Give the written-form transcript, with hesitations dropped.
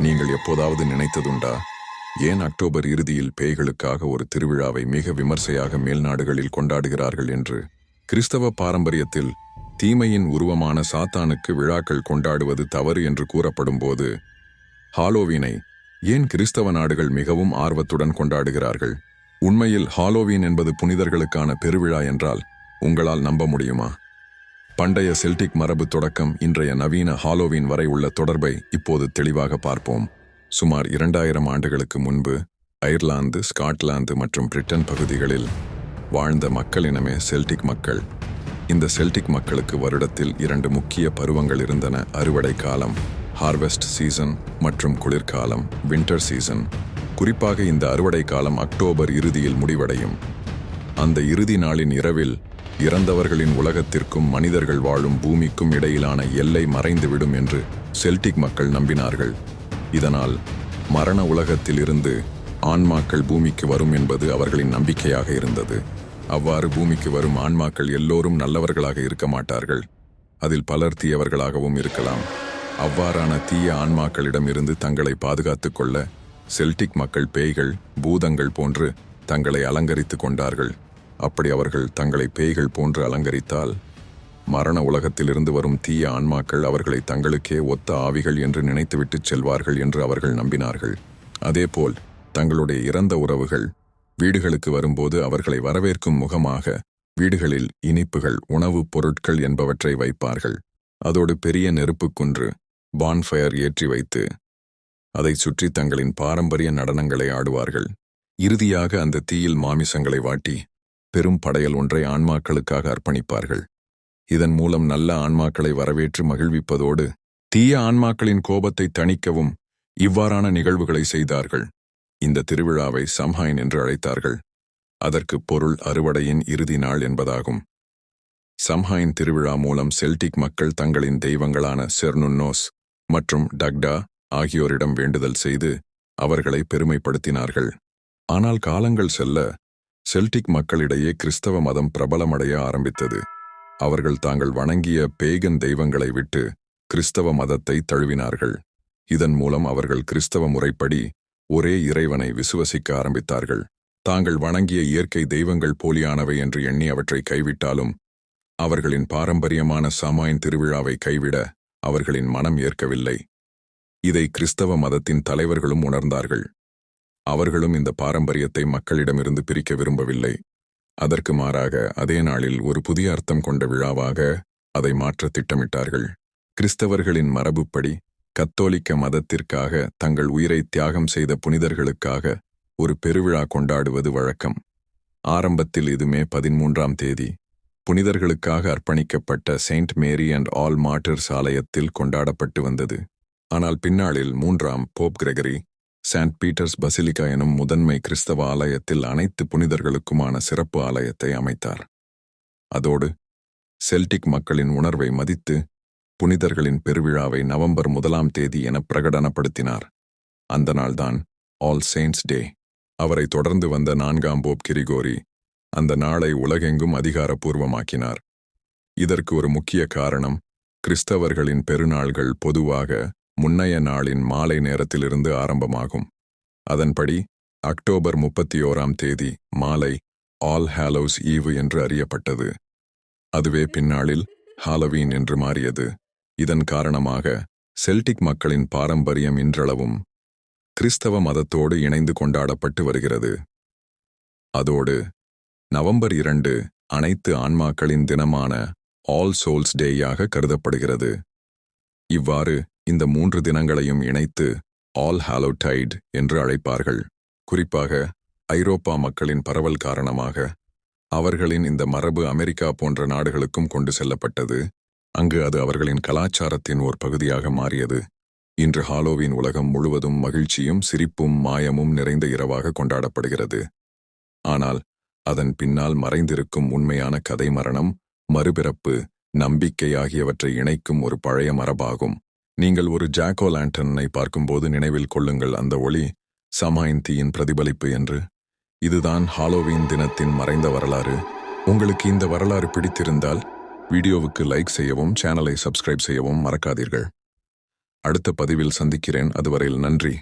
நீங்கள் எப்போதாவது நினைத்ததுண்டா, ஏன் அக்டோபர் இறுதியில் பேய்களுக்காக ஒரு திருவிழாவை மிக விமர்சையாக மேல்நாடுகளில் கொண்டாடுகிறார்கள் என்று? கிறிஸ்தவ பாரம்பரியத்தில் தீமையின் உருவமான சாத்தானுக்கு விழாக்கள் கொண்டாடுவது தவறு என்று கூறப்படும் போது, ஹாலோவீனை ஏன் கிறிஸ்தவ நாடுகள் மிகவும் ஆர்வத்துடன் கொண்டாடுகிறார்கள்? உண்மையில் ஹாலோவீன் என்பது புனிதர்களுக்கான பெருவிழா என்றால் உங்களால் நம்ப முடியுமா? பண்டைய செல்டிக் மரபு தொடக்கம் இன்றைய நவீன ஹாலோவீன் வரை உள்ள தொடர்பை இப்போது தெளிவாக பார்ப்போம். சுமார் 2000 ஆண்டுகளுக்கு முன்பு அயர்லாந்து, ஸ்காட்லாந்து மற்றும் பிரிட்டன் பகுதிகளில் வாழ்ந்த மக்களினமே செல்டிக் மக்கள். இந்த செல்டிக் மக்களுக்கு வருடத்தில் 2 முக்கிய பருவங்கள் இருந்தன: அறுவடை காலம் ஹார்வெஸ்ட் சீசன் மற்றும் குளிர்காலம் வின்டர் சீசன். குறிப்பாக இந்த அறுவடை காலம் அக்டோபர் இறுதியில் முடிவடையும். அந்த இறுதி நாளின் இரவில் இறந்தவர்களின் உலகத்திற்கும் மனிதர்கள் வாழும் பூமிக்கும் இடையிலான எல்லை மறைந்துவிடும் என்று செல்டிக் மக்கள் நம்பினார்கள். இதனால் மரண உலகத்தில் இருந்து ஆன்மாக்கள் பூமிக்கு வரும் என்பது அவர்களின் நம்பிக்கையாக இருந்தது. அவ்வாறு பூமிக்கு வரும் ஆன்மாக்கள் எல்லோரும் நல்லவர்களாக இருக்க மாட்டார்கள். அதில் பலர் தீயவர்களாகவும் இருக்கலாம். அவ்வாறான தீய ஆன்மாக்களிடம் இருந்து தங்களை பாதுகாத்துக் கொள்ள செல்டிக் மக்கள் பேய்கள், பூதங்கள் போன்று தங்களை அலங்கரித்து கொண்டார்கள். அப்படி அவர்கள் தங்களை பேய்கள் போன்று அலங்கரித்தால் மரண உலகத்திலிருந்து வரும் தீய ஆன்மாக்கள் அவர்களை தங்களுக்கே ஒத்த ஆவிகள் என்று நினைத்துவிட்டு செல்வார்கள் என்று அவர்கள் நம்பினார்கள். அதேபோல் தங்களுடைய இறந்த உறவுகள் வீடுகளுக்கு வரும்போது அவர்களை வரவேற்கும் முகமாக வீடுகளில் இனிப்புகள், உணவுப் பொருட்கள் என்பவற்றை வைப்பார்கள். அதோடு பெரிய நெருப்புக்குன்று பான்ஃபயர் ஏற்றி வைத்து அதை சுற்றி தங்களின் பாரம்பரிய நடனங்களை ஆடுவார்கள். இறுதியாக அந்த தீயில் மாமிசங்களை வாட்டி பெரும் படையல் ஒன்றை ஆன்மாக்களுக்காக அர்ப்பணிப்பார்கள். இதன் மூலம் நல்ல ஆன்மாக்களை வரவேற்று மகிழ்விப்பதோடு தீய ஆன்மாக்களின் கோபத்தை தணிக்கவும் இவ்வாறான நிகழ்வுகளை செய்தார்கள். இந்த திருவிழாவை சம்ஹைன் என்று அழைத்தார்கள். அதற்கு பொருள் அறுவடையின் இறுதி நாள் என்பதாகும். சம்ஹைன் திருவிழா மூலம் செல்டிக் மக்கள் தங்களின் தெய்வங்களான செர்னுன்னோஸ் மற்றும் டக்டா ஆகியோரிடம் வேண்டுதல் செய்து அவர்களை பெருமைப்படுத்தினார்கள். ஆனால் காலங்கள் செல்ல செல்டிக் மக்களிடையே கிறிஸ்தவ மதம் பிரபலமடைய ஆரம்பித்தது. அவர்கள் தாங்கள் வணங்கிய பேகன் தெய்வங்களை விட்டு கிறிஸ்தவ மதத்தை தழுவினார்கள். இதன் மூலம் அவர்கள் கிறிஸ்தவ முறைப்படி ஒரே இறைவனை விசுவசிக்க ஆரம்பித்தார்கள். தாங்கள் வணங்கிய இயற்கை தெய்வங்கள் போலியானவை என்று எண்ணி அவற்றை கைவிட்டாலும் அவர்களின் பாரம்பரியமான சமாயின் திருவிழாவை கைவிட அவர்களின் மனம் ஏற்கவில்லை. இதை கிறிஸ்தவ மதத்தின் தலைவர்களும் உணர்ந்தார்கள். அவர்களும் இந்த பாரம்பரியத்தை மக்களிடமிருந்து பிரிக்க விரும்பவில்லை. அதற்கு மாறாக அதே நாளில் ஒரு புதிய அர்த்தம் கொண்ட விழாவாக அதை மாற்ற திட்டமிட்டார்கள். கிறிஸ்தவர்களின் மரபுப்படி கத்தோலிக்க மதத்திற்காக தங்கள் உயிரை தியாகம் செய்த புனிதர்களுக்காக ஒரு பெருவிழா கொண்டாடுவது வழக்கம். ஆரம்பத்தில் இது மே 13ஆம் தேதி புனிதர்களுக்காக அர்ப்பணிக்கப்பட்ட Saint Mary and All Martyrs ஆலயத்தில் கொண்டாடப்பட்டு வந்தது. ஆனால் பின்னாளில் 3ஆம் Pope Gregory Saint Peter's Basilica எனும் முதன்மை கிறிஸ்தவ ஆலயத்தில் அனைத்து புனிதர்களுக்குமான சிறப்பு ஆலயத்தை அமைத்தார். அதோடு செல்டிக் மக்களின் உணர்வை மதித்து புனிதர்களின் பெருவிழாவை நவம்பர் 1ஆம் தேதி என பிரகடனப்படுத்தினார். அந்த நாள்தான் ஆல் செயின்ட்ஸ் டே. அவரை தொடர்ந்து வந்த 4ஆம் போப் கிரிகோரி அந்த நாளை உலகெங்கும் அதிகாரப்பூர்வமாக்கினார். இதற்கு ஒரு முக்கிய காரணம், கிறிஸ்தவர்களின் பெருநாள்கள் பொதுவாக முன்னைய நாளின் மாலை நேரத்திலிருந்து ஆரம்பமாகும். அதன்படி அக்டோபர் 31ஆம் தேதி மாலை ஆல் ஹாலோஸ் ஈவு என்று அறியப்பட்டது. அதுவே பின்னாளில் ஹாலோவீன் என்று மாறியது. இதன் காரணமாக செல்டிக் மக்களின் பாரம்பரியம் இன்றளவும் கிறிஸ்தவ மதத்தோடு இணைந்து கொண்டாடப்பட்டு வருகிறது. அதோடு நவம்பர் 2 அனைத்து ஆன்மாக்களின் தினமான ஆல் சோல்ஸ் டேயாக கருதப்படுகிறது. இவ்வாறு இந்த 3 தினங்களையும் இணைத்து ஆல் ஹாலோடைட் என்று அழைப்பார்கள். குறிப்பாக ஐரோப்பா மக்களின் பரவல் காரணமாக அவர்களின் இந்த மரபு அமெரிக்கா போன்ற நாடுகளுக்கும் கொண்டு செல்லப்பட்டது. அங்கு அது அவர்களின் கலாச்சாரத்தின் ஓர் பகுதியாக மாறியது. இன்று ஹாலோவீன் உலகம் முழுவதும் மகிழ்ச்சியும் சிரிப்பும் மாயமும் நிறைந்த இரவாக கொண்டாடப்படுகிறது. ஆனால் அதன் பின்னால் மறைந்திருக்கும் உண்மையான கதை மரணம், மறுபிறப்பு, நம்பிக்கை ஆகியவற்றை இணைக்கும் ஒரு பழைய மரபாகும். நீங்கள் ஒரு ஜாக் ஓ லாண்டர்னை பார்க்கும்போது நினைவில் கொள்ளுங்கள் அந்த ஒளி சமாயின் தீயின் பிரதிபலிப்பு என்று. இதுதான் ஹாலோவீன் தினத்தின் மறைந்த வரலாறு. உங்களுக்கு இந்த வரலாறு பிடித்திருந்தால் வீடியோவுக்கு லைக் செய்யவும் சேனலை சப்ஸ்கிரைப் செய்யவும் மறக்காதீர்கள். அடுத்த பதிவில் சந்திக்கிறேன். அதுவரையில் நன்றி.